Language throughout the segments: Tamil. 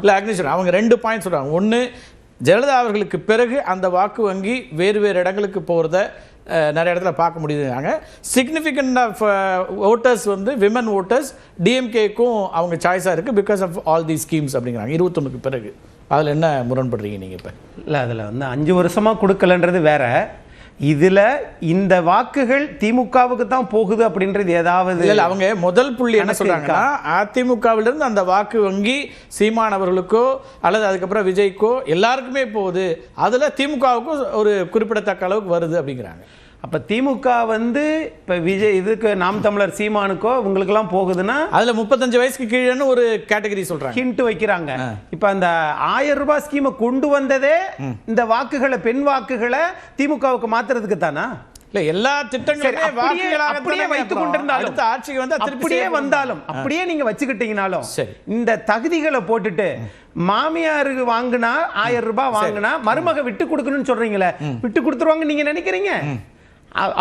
இல்ல அக்னேஸ்வரன் அவங்க 2 பாயிண்ட் சொல்றாங்க. ஒன்று, ஜெயலலிதா அவர்களுக்கு பிறகு அந்த வாக்கு வங்கி வேறு வேறு இடங்களுக்கு போகிறத நிறைய இடத்துல பார்க்க முடியுதுங்க. சிக்னிஃபிகண்ட் ஆஃப் ஓட்டர்ஸ் வந்து விமன் ஓட்டர்ஸ் டிஎம்கேக்கும் அவங்க சாய்ஸாக இருக்குது because of all the schemes அப்படிங்கிறாங்க 21க்கு பிறகு. அதில் என்ன முரண்படுறீங்க நீங்கள்? இப்போ இல்லை, அதில் வந்து 5 வருஷமாக கொடுக்கலன்றது வேற. இதில் இந்த வாக்குகள் திமுகவுக்கு தான் போகுது அப்படின்றது ஏதாவது இல்லை, அவங்க முதல் புள்ளி என்ன சொல்றாங்கன்னா, அதிமுகவிலிருந்து அந்த வாக்கு வங்கி சீமானவர்களுக்கோ அல்லது அதுக்கப்புறம் விஜய்க்கோ எல்லாருக்குமே போகுது, அதில் திமுகவுக்கும் ஒரு குறிப்பிடத்தக்க அளவுக்கு வருது அப்படிங்கிறாங்க. அப்போ திமுக வந்து இப்போ விஜய் இதுக்கு நாம் தமிழர் சீமானுக்கோ உங்களுக்கெல்லாம் போகுதுன்னா அதில் 35 வயசுக்கு கீழேன்னு ஒரு கேட்டகரி சொல்கிறாங்க, ஹிண்ட் வைக்கிறாங்க. இப்போ அந்த 1000 ரூபாய் ஸ்கீமை கொண்டு வந்ததே இந்த வாக்குகளை, பெண் வாக்குகளை திமுகவுக்கு மாத்துறதுக்கு தானா? இல்ல, எல்லா திட்டங்களுமே அப்படியே வைத்துக் கொண்டிருந்தாலும் அடுத்த ஆட்சிக்கு வந்து அப்படியே வந்தாலும் அப்படியே நீங்க வச்சுக்கிட்டீங்கனாலும் இந்த தகுதிகளை போட்டுட்டு மாமியாருக்கு வாங்கினா 1000 ரூபாய் வாங்கினா மருமக விட்டு கொடுக்கணும்னு சொல்றீங்களே, விட்டு கொடுத்துருவாங்க நீங்க நினைக்கிறீங்க?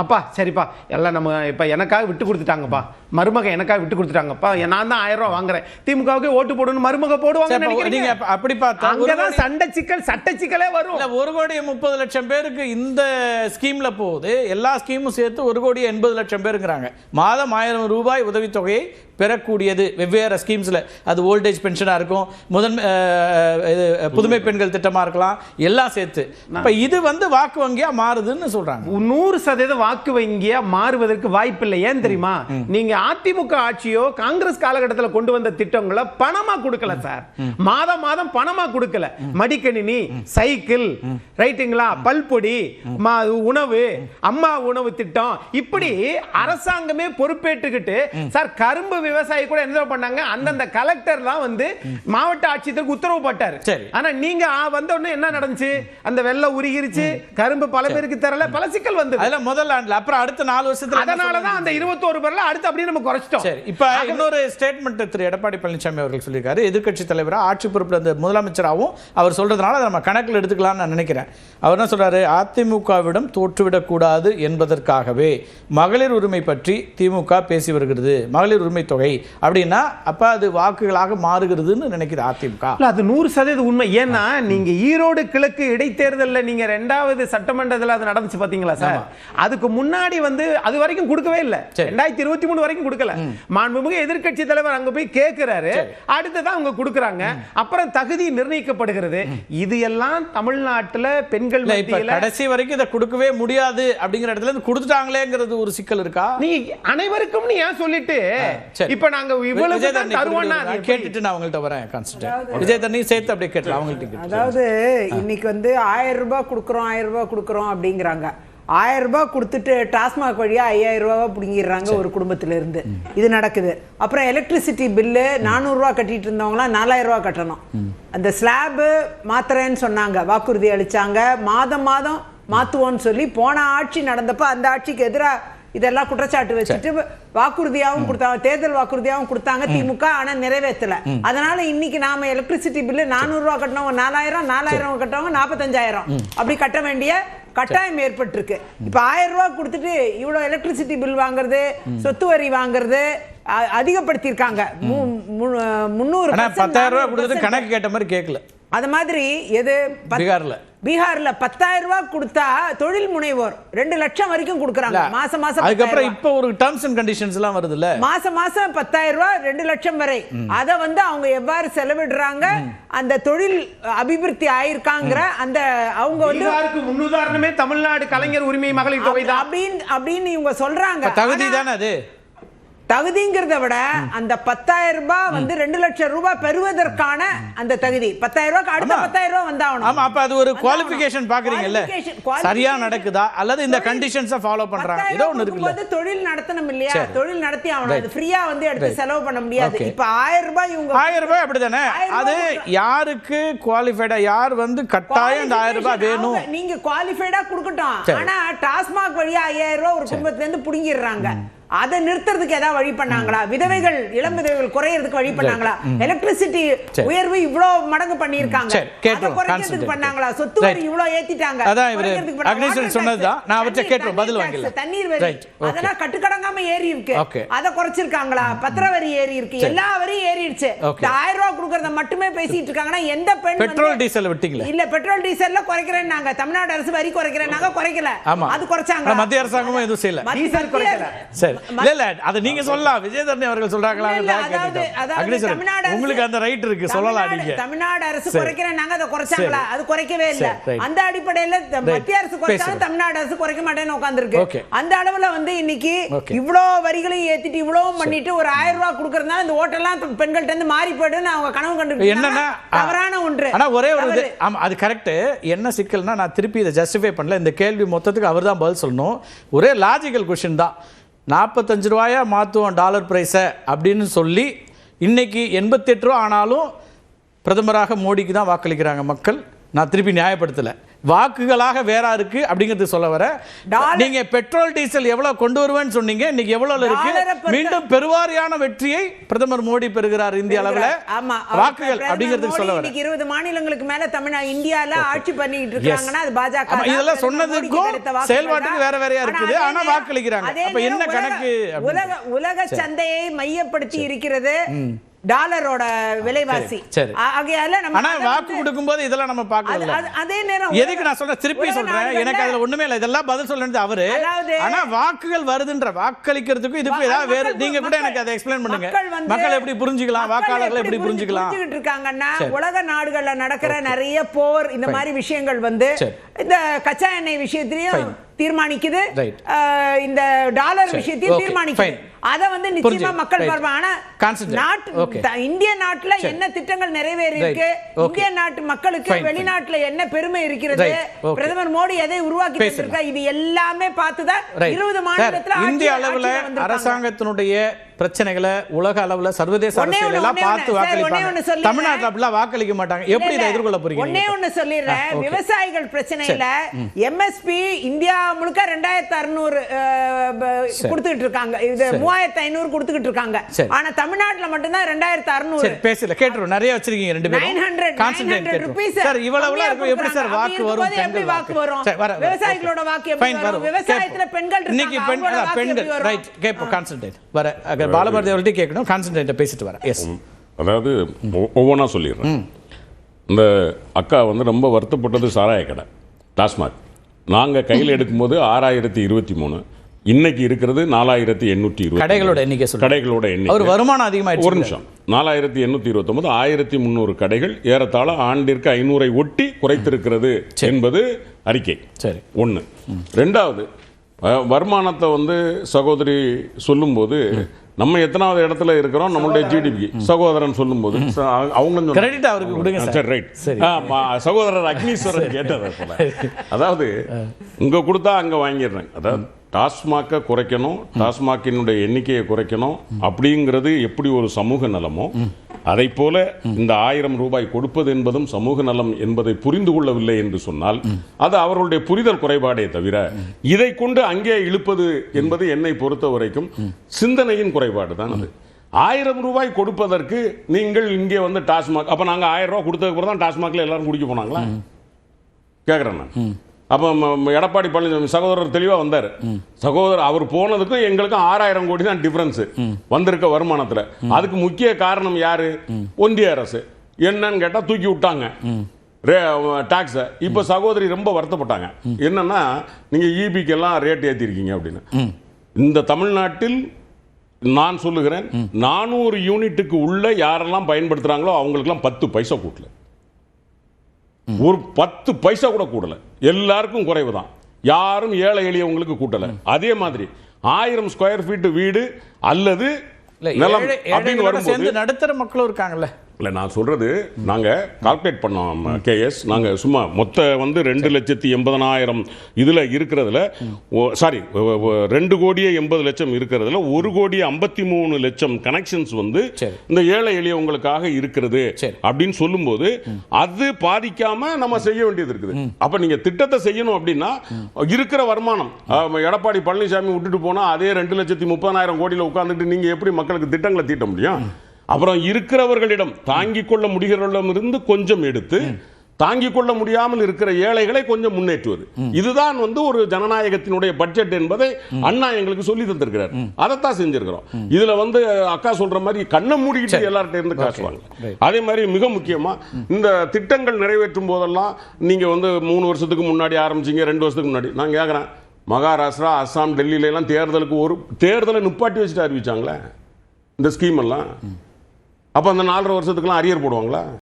அப்பா சரிப்பா எல்லாம் நம்ம இப்போ எனக்காக விட்டு கொடுத்துட்டாங்கப்பா, மருமக எனக்காக விட்டு கொடுத்துட்டாங்கப்பா, நான் தான் 1000 ரூபாய் வாங்குறேன், திமுகவுக்கு ஓட்டு போடணும் மருமக போடுவாங்க. அப்படி பார்த்தா அங்கதான் சண்டை சிக்கல், சட்ட சிக்கலே வரும். 1,30,00,000 பேருக்கு இந்த ஸ்கீம்ல போகுது, எல்லா ஸ்கீமும் சேர்த்து 1,80,00,000 பேருங்கிறாங்க. மாதம் 1000 ரூபாய் உதவித்தொகையை பெறக்கூடியது வெவ்வேறு ஸ்கீம்ஸ்ல. அது ஓல்டேஜ் பென்ஷனா இருக்கும், புதுமை பெண்கள் திட்டமா இருக்கலாம், எல்லாம் சேர்த்து. இப்ப இது வந்து வாக்கு வங்கியா மாறுதுன்னு சொல்றாங்க. 100% வாக்கு வங்கியா மாறுவதற்கு வாய்ப்பில்லை. ஏன் தெரியுமா? நீங்க அதிமுக ஆட்சியோ காங்கிரஸ் காலகட்டத்தில் கொண்டு வந்த திட்டங்களை பணமா கொடுக்கல சார், மாதம் மாதம் பணமா கொடுக்கல. மடிக்கணினி, சைக்கிள், ரைட்டுங்களா, பல்பொடி, உணவு, அம்மா உணவு திட்டம், இப்படி அரசாங்கமே பொறுப்பேற்றுக்கிட்டு சார் கரும்பு விவசாயி கூட என்ன பண்ணாங்க, அந்தந்த கலெக்டர் தான் வந்து மாவட்ட ஆட்சியருக்கு உத்தரவு போட்டாரு. ஆனா நீங்க வந்த உடனே என்ன நடந்துச்சு? அந்த வெள்ளம் உருகிருச்சு, கரும்பு பல பேருக்கு தரல, பல சிக்கல் வந்து முதல் ஆண்டுல, அப்புறம் அடுத்த 4 வருஷத்துல அதனால தான் அந்த 21 பேர்ல அடுத்து அப்படியே நம்ம குறைச்சிட்டோம். சரி, இப்ப இன்னொரு ஸ்டேட்மென்ட் திரு எடப்பாடி பழனிசாமி அவர்கள் சொல்லியிருக்காரு, எதிர்க்கட்சி தலைவரா ஆட்சி பொறுப்புல இருந்த முதலமைச்சராகவும் அவர் சொல்றதுனால அதை நம்ம கணக்கில் எடுத்துக்கலாம்னு நான் நினைக்கிறேன். அவர் என்ன சொல்றாரு, அதிமுகவிடம் தோற்றுவிடக் கூடாது என்பதற்காகவே மகளிர் உரிமை பற்றி திமுக பேசி வருகிறது. மகளிர் உரிமை தொகை அப்படின்னா அப்ப அது வாக்குகளாக மாறுகிறதுன்னு நினைக்கிறது அதிமுக. அது 100% உண்மை. ஏன்னா நீங்க ஈரோடு கிழக்கு இடைத்தேர்தல்ல நீங்க 2வது சட்டமன்றத்தில் அது நடந்துச்சு பாத்தீங்களா சார்? அதுக்கு முன்னாடி வந்து அது வரைக்கும் கொடுக்கவே இல்லை, 2023 வரைக்கும் கொடுக்கல. மாண்புமிகு எதிர்க்கட்சி தலைவர் அங்க போய் கேட்கிறாரு, அடுத்ததான் அவங்க கொடுக்கறாங்க, அப்புறம் தகுதி நிர்ணயிக்கப்படுகிறது. இது எல்லாம் தமிழ்நாட்டுல பெண்கள் மத்தியில கடைசி வரைக்கும் இதை கொடுக்கவே முடியாது அப்படிங்கிற இடத்துல இருந்து கொடுத்துட்டாங்களேங்கிறது ஒரு சிக்கல் இருக்கா? நீ அனைவருக்கும் நீ ஏன் சொல்லிட்டு இப்ப நாங்க இவ்வளவு தருவோம்னா கேட்டுட்டு நான் அவங்கள்ட்ட வரேன். கான்ஸ்டன்ட் விஜய் தண்ணி சேர்த்து அப்படியே கேட்டலாம் அவங்கள்ட்ட. அதாவது இன்னைக்கு வந்து 1000 ரூபாய் கொடுக்குறோம், 1000 ரூபாய் கொடுக்குறோம் அப்படிங்கிறாங்க. 1000 ரூபாய் கொடுத்துட்டு டாஸ்மாக் வழியா 5000 ரூபாய் பிடிங்கிடுறாங்க ஒரு குடும்பத்தில இருந்து. இது நடக்குது. அப்புறம் எலக்ட்ரிசிட்டி பில்லு 400 ரூபாய் கட்டிட்டு இருந்தவங்களாம் 4000 ரூபாய் கட்டணும். அந்த ஸ்லாப் மாத்திரன்னு சொன்னாங்க, வாக்குறுதி அளிச்சாங்க, மாதம் மாதம் மாத்துவோன்னு சொல்லி போன ஆட்சி நடந்தப்ப அந்த ஆட்சிக்கு எதிராக இதெல்லாம் குற்றச்சாட்டு வச்சுட்டு வாக்குறுதியாகவும் கொடுத்தாங்க, தேர்தல் வாக்குறுதியாகவும் கொடுத்தாங்க திமுக, ஆனா நிறைவேற்றல. அதனால இன்னைக்கு நாம எலக்ட்ரிசிட்டி பில்லு 400 ரூபாய் கட்டினவங்க 4000, 4000 கட்டவங்க 45,000 அப்படி கட்ட வேண்டிய கட்டாயம் ஏற்பட்டிருக்கு. இப்ப 1000 ரூபாய் கொடுத்துட்டு இவ்வளவு எலக்ட்ரிசிட்டி பில் வாங்குறது, சொத்து வரி வாங்குறது அதிகப்படுத்தியிருக்காங்க. 10,000 ரூபாய் கொடுத்துட்டு கணக்கு கேட்ட மாதிரி கேட்கல. அது மாதிரி எது பீகார்ல 10,000 ரூபாய் கொடுத்தா தொழில் முனைவோர் 2 லட்சம் வரைக்கும் கொடுக்கறாங்க மாசம் மாசம். அதுக்கப்புறம் இப்ப ஒரு டர்ம்ஸ் அண்ட் கண்டிஷன்ஸ் எல்லாம் வருது இல்ல, மாசம் மாசம் 10,000 ரூபாய் 2 லட்சம் வரை. அத வந்து அவங்க எவ்வாறு செலவிடுறாங்க, அந்த தொழில் அபிவிருத்தி ஆயிருக்காங்கற அந்த அவங்க வந்து முன்னுதாரணமே தமிழ்நாடு கலைஞர் உரிமை மகளிர் தொகை தான் அப்படின்னு இவங்க சொல்றாங்க. தகுதி தானே அது. தகுதிங்கிறத விட அந்த 10,000 ரூபாய் வந்து 2 லட்சம் ரூபாய் பெறுவதற்கான அந்த தகுதி 10,000 ரூபாய்க்கு அடுத்த 10,000 ரூபாய் வந்தாகணும். ஆமா, அப்ப அது ஒரு குவாலிஃபிகேஷன் பாக்குறீங்கல்ல, சரியா நடக்குதா அல்லது இந்த கண்டிஷன்ஸை ஃபாலோ பண்றாங்க, ஏதோ ஒன்னு இருக்குல்ல. அது தொழில் நடத்தணும் இல்லையா, தொழில் நடத்தி ஆகணும், அது ஃப்ரீயா வந்து எடுத்து செலவு பண்ண முடியாது. இப்ப 1000 ரூபாய் இவங்க 1000 ரூபாய் அப்படிதானே, அது யாருக்கு குவாலிஃபைடா, யார் வந்து கட்டாயம் இந்த 1000 ரூபாய் வேணும், நீங்க குவாலிஃபைடா கொடுக்கட்டும். ஆனா டாஸ்மாக் வழியா 5000 ரூபாய் ஒரு குடும்பத்துல இருந்து புடுங்கிடுறாங்க. அதை நிறுத்துறதுக்கு ஏதாவது வழி பண்ணாங்களா? விதவைகள், இளம் விதவைகள் குறையறதுக்கு வழி பண்ணாங்களா? எலக்ட்ரிசிட்டி உயர்வு இவ்வளவு மடங்கு பண்ணிருக்காங்க, அதை குறைக்கிறதுக்கு பண்ணாங்களா? சொத்து வரி இவ்வளவு ஏத்திட்டாங்க, சொன்னதுதான். நான் அவற்றை கேட்டோம், பதில் வாங்கல. தண்ணீர் வரி அதெல்லாம் கட்டுக்கடங்காம ஏறி இருக்கு, அதை குறைச்சிருக்காங்களா? பத்திர வரி ஏறி இருக்கு, எல்லா வரியும் ஏறிடுச்சு. 1000 ரூபாய் கொடுக்கறத மட்டுமே பேசிட்டு இருக்காங்கன்னா எந்த பெண் பெட்ரோல் டீசல் விட்டீங்களா? இல்ல, பெட்ரோல் டீசல்ல குறைக்கிறேன்னாங்க. தமிழ்நாடு அரசு வரி குறைக்கிறேன்னாங்க, குறைக்கல. அது குறைச்சாங்க. மத்திய அரசாங்கமும் எதுவும் செய்யல, டீசல் குறைக்கல. சரி, இல்ல அத நீங்க சொல்லலாம். விஜயதரணி அவர்கள் சொல்றாங்களா? உங்களுக்கு அந்த ரைட் இருக்கு, சொல்லலாம். நீங்க தமிழ்நாடு அரசு குறைக்கிறேன்னாங்க, அதை குறைச்சாங்களா? அது குறைக்கவே இல்ல. அந்த அடிப்படையில மத்திய அரசு குறைச்சாலும் தமிழ்நாடு அரசு குறைக்க மாட்டேன்னு உட்கார்ந்திருக்கு. அந்த அளவுல வந்து இன்னைக்கு இவ்ளோ வரிகளையும் ஏத்திட்டு இவ்வளவு பண்ணிட்டு ஒரு 1000 ரூபாய் கொடுக்கறதுனால இந்த ஓட்டெல்லாம் பெண்கள்ட்ட இருந்து மாறி போயிடுன்னு அவங்க கனவு கண்டு என்னன்னா தவறான ஒன்று. ஆனா ஒரே ஒரு அது கரெக்ட். என்ன சிக்கல்னா, நான் திருப்பி இதை ஜஸ்டிஃபை பண்ணல. இந்த கேள்வி மொத்தத்துக்கு அவர் தான் பதில் சொல்லணும். ஒரே லாஜிக்கல் கொஸ்டின் தான். 45 ரூபாயா மாற்றுவோம் டாலர் பிரைஸை அப்படின்னு சொல்லி இன்னைக்கு 88 ரூபா ஆனாலும் பிரதமராக மோடிக்கு தான் வாக்களிக்கிறாங்க மக்கள். நான் திருப்பி நியாயப்படுத்தலை, வாக்குகளாக வேற இருக்கு அப்படிங்கிறது சொல்ல வர. நீங்க பெட்ரோல் டீசல் எவ்வளவு கொண்டு வருவேன்னு சொன்னீங்க, இன்னைக்கு எவ்வளவு இருக்கு? மீண்டும் பெருவாரியான வெற்றியை பிரதமர் மோடி பெறுகிறார் இந்திய அளவுல வாக்குகள் அப்படிங்கிறதுக்கு சொல்ல வர. 20 மாநிலங்களுக்கு மேல தமிழ்நாடு இந்தியால ஆட்சி பண்ணிட்டு இருக்காங்கன்னா அது பாஜக. இதெல்லாம் சொன்னதுக்கும் செயல்பாட்டுக்கு வேற வேறையா இருக்குது, ஆனா வாக்களிக்கிறாங்க. அப்ப என்ன கணக்கு? உலக சந்தையை மையப்படுத்தி இருக்கிறது டாலரோட விலைவாசி. ஆகையால நம்ம ஆனா வாக்கு கொடுக்கும்போது இதெல்லாம் நம்ம பார்க்கல. அதே நேரம் எதுக்கு நான் சொல்றேன், திருப்பி சொல்றேன், எனக்கு அதுல ஒண்ணுமே இல்ல, இதெல்லாம் பதில் சொல்றது அவரு. ஆனா வாக்குகள் வருதுன்ற வாக்களிக்கிறதுக்கு இதுக்கு ஏதாவது வேற நீங்க கூட எனக்கு அதை எக்ஸ்பிளைன் பண்ணுங்க. மக்கள் எப்படி புரிஞ்சுக்கலாம், வாக்காளர்கள் எப்படி புரிஞ்சுக்கலாம் இருக்காங்கன்னா, உலக நாடுகள்ல நடக்கிற நிறைய போர் இந்த மாதிரி விஷயங்கள் வந்து இந்த கச்சா எண்ணெய் விஷயத்திலையும் தீர்மானிக்குது, இந்த டாலர் விஷயத்தையும் தீர்மானிக்குது. அத வந்து நிச்சயமா மக்கள் பார்ப்பாங்க. இந்திய நாட்டுல என்ன திட்டங்கள் நிறைவேறி இருக்கு, இந்திய நாட்டு மக்களுக்கு வெளிநாட்டுல என்ன பெருமை இருக்கிறது, பிரதமர் மோடி எதை உருவாக்கி தந்திருக்கா, இது எல்லாமே பார்த்துதான் 20 மாநிலத்துல இந்திய அளவுல அரசாங்கத்தினுடைய பிரச்சனைகளை உலக அளவுல சர்வதேச அரசியல் எல்லாம் பார்த்து வாக்களிப்பாங்க. தமிழ்நாட்டுல அப்படிலாம் வாக்களிக்க மாட்டாங்க. எப்படி இதை எதிர்கொள்ள போறீங்க? ஒண்ணே ஒண்ணு சொல்லிடுறேன். விவசாயிகள் பிரச்சனையில எம்எஸ்பி இந்தியா முழுக்க 2600 கொடுத்துட்டு இருக்காங்க, இது 3500 கொடுத்துட்டு இருக்காங்க. ஆனா தமிழ்நாட்டுல மட்டும் தான் 2600. பேசல கேட்றோம், நிறைய வச்சிருக்கீங்க ரெண்டு பேரும். 900 ரூபீஸ் சார், இவ்வளவுல இருக்கு. எப்படி சார் வாக்கு வரும்? எப்படி வாக்கு வரும்? விவசாயிகளோட வாக்கு எப்படி வரும்? விவசாயத்துல பெண்கள் இன்னைக்கு பெண்கள் ரைட் கேப்போ கான்சென்ட்ரேட் வர பாலபாரதி அவர்கிட்ட கேட்கணும், கான்சென்ட்ரேட் பேசிட்டு வரேன். எஸ், அதாவது ஒவ்வொன்றா சொல்லிடுறேன். இந்த அக்கா வந்து ரொம்ப வருத்தப்பட்டது சாராய கடை டாஸ்மாக். நாங்கள் கையில் எடுக்கும்போது 6023, இன்னைக்கு இருக்கிறது 4820 கடைகளோட எண்ணிக்கை. கடைகளோட எண்ணிக்கை ஒரு வருமானம் அதிகமாக. ஒரு நிமிஷம், 4829 1300 கடைகள் ஏறத்தாழ ஆண்டிற்கு 500 ஒட்டி குறைத்திருக்கிறது என்பது அறிக்கை. சரி, ஒன்று. ரெண்டாவது, வருமானத்தை வந்து சகோதரி சொல்லும்போது நம்ம எத்தனாவது இடத்துல இருக்கிறோம் நம்மளுடைய ஜிடிபி சகோதரன் சொல்லும்போது அவங்க கிரெடிட் அவருக்கு கொடுங்க. சரி, ரைட். சகோதரர் அக்னீஸ்வரன் கேட்டது போல. அதாவது இங்க கொடுத்தா அங்க வாங்கிடுறேன். அதாவது டாஸ்மாகை குறைக்கணும், டாஸ்மாகினுடைய எண்ணிக்கையை குறைக்கணும் அப்படிங்கிறது எப்படி ஒரு சமூக நலமோ, அதை போல இந்த 1000 ரூபாய் கொடுப்பது என்பதும் சமூக நலம் என்பதை புரிந்து கொள்ளவில்லை என்று சொன்னால் அது அவர்களுடைய புரிதல் குறைபாடே தவிர இதை கொண்டு அங்கே இழுப்பது என்பது என்னை பொறுத்த வரைக்கும் சிந்தனையின் குறைபாடு தான். அது 1000 ரூபாய் கொடுப்பதற்கு நீங்கள் இங்கே வந்து டாஸ்மாக், அப்ப நாங்க 1000 ரூபாய் கொடுத்ததுக்கு அப்புறம் தான் டாஸ்மாக்ல எல்லாரும் குடிக்க போனாங்களா கேட்கிறேன் நான். அப்போ எடப்பாடி பழனிசாமி சகோதரர் தெளிவாக வந்தார். சகோதரர் அவர் போனதுக்கும் எங்களுக்கும் 6000 கோடி தான் டிஃபரன்ஸ் வந்திருக்க வருமானத்தில். அதுக்கு முக்கிய காரணம் யாரு? ஒன்றிய அரசு. என்னன்னு கேட்டால் தூக்கி விட்டாங்க டாக்ஸை. இப்போ சகோதரி ரொம்ப வருத்தப்பட்டாங்க. என்னன்னா நீங்க ஈபிக்கெல்லாம் ரேட் ஏற்றிருக்கீங்க அப்படின்னு. இந்த தமிழ்நாட்டில் நான் சொல்லுகிறேன், 400 யூனிட்டுக்கு உள்ள யாரெல்லாம் பயன்படுத்துறாங்களோ அவங்களுக்குலாம் 10 பைசா கூட்டல, ஒரு 10 பைசா கூட கூடல, எல்லாருக்கும் குறைவு தான். யாரும் ஏழை எளியவங்களுக்கு கூட்டல. அதே மாதிரி 1000 ஸ்கொயர் ஃபீட் வீடு அல்லது நிலம் அப்படின்னு வரும்போது நடுத்தர மக்களும் இருக்காங்கல்ல, இல்லை நான் சொல்றது நாங்க கால்குலேட் பண்ணோம் கேஎஸ். நாங்க சும்மா மொத்த வந்து 2,80,000 இதுல இருக்கிறதுல சாரி 2,80,00,000 இருக்கிறதுல 1,53,00,000 கனெக்ஷன்ஸ் வந்து இந்த ஏழை எளியவங்களுக்காக இருக்கிறது அப்படின்னு சொல்லும்போது அது பாதிக்காம நம்ம செய்ய வேண்டியது இருக்குது. அப்ப நீங்க திட்டத்தை செய்யணும் அப்படின்னா இருக்கிற வருமானம் எடப்பாடி பழனிசாமி விட்டுட்டு போனா அதே 2,30,000 கோடியில் உட்கார்ந்துட்டு நீங்க எப்படி மக்களுக்கு திட்டங்களை தீட்ட முடியும்? அப்புறம் இருக்கிறவர்களிடம் தாங்கிக் கொள்ள முடிகிறவர்களிடமிருந்து கொஞ்சம் எடுத்து தாங்கிக் கொள்ள முடியாமல் இருக்கிற ஏழைகளை கொஞ்சம் முன்னேற்றுவது, இதுதான் வந்து ஒரு ஜனநாயகத்தினுடைய பட்ஜெட் என்பதை அண்ணா எங்களுக்கு சொல்லி தந்திருக்கிறார். அதைத்தான் செஞ்சிருக்கிறோம். இதுல வந்து அக்கா சொல்ற மாதிரி கண்ணை மூடிக்கிட்டு எல்லார்ட்ட இருந்து காசுவாங்க. அதே மாதிரி மிக முக்கியமா இந்த திட்டங்கள் நிறைவேற்றும் போதெல்லாம் நீங்க வந்து 3 வருஷத்துக்கு முன்னாடி ஆரம்பிச்சீங்க, 2 வருஷத்துக்கு முன்னாடி. நான் கேட்கிறேன், மகாராஷ்டிரா, அஸ்ஸாம், டெல்லியில எல்லாம் தேர்தலுக்கு ஒரு தேர்தலை நிப்பாட்டி வச்சுட்டு அறிவிச்சாங்களே இந்த ஸ்கீம் எல்லாம். அப்ப அந்த 4.5 வருஷத்துக்குலாம் அரியர் போடுவாங்களா?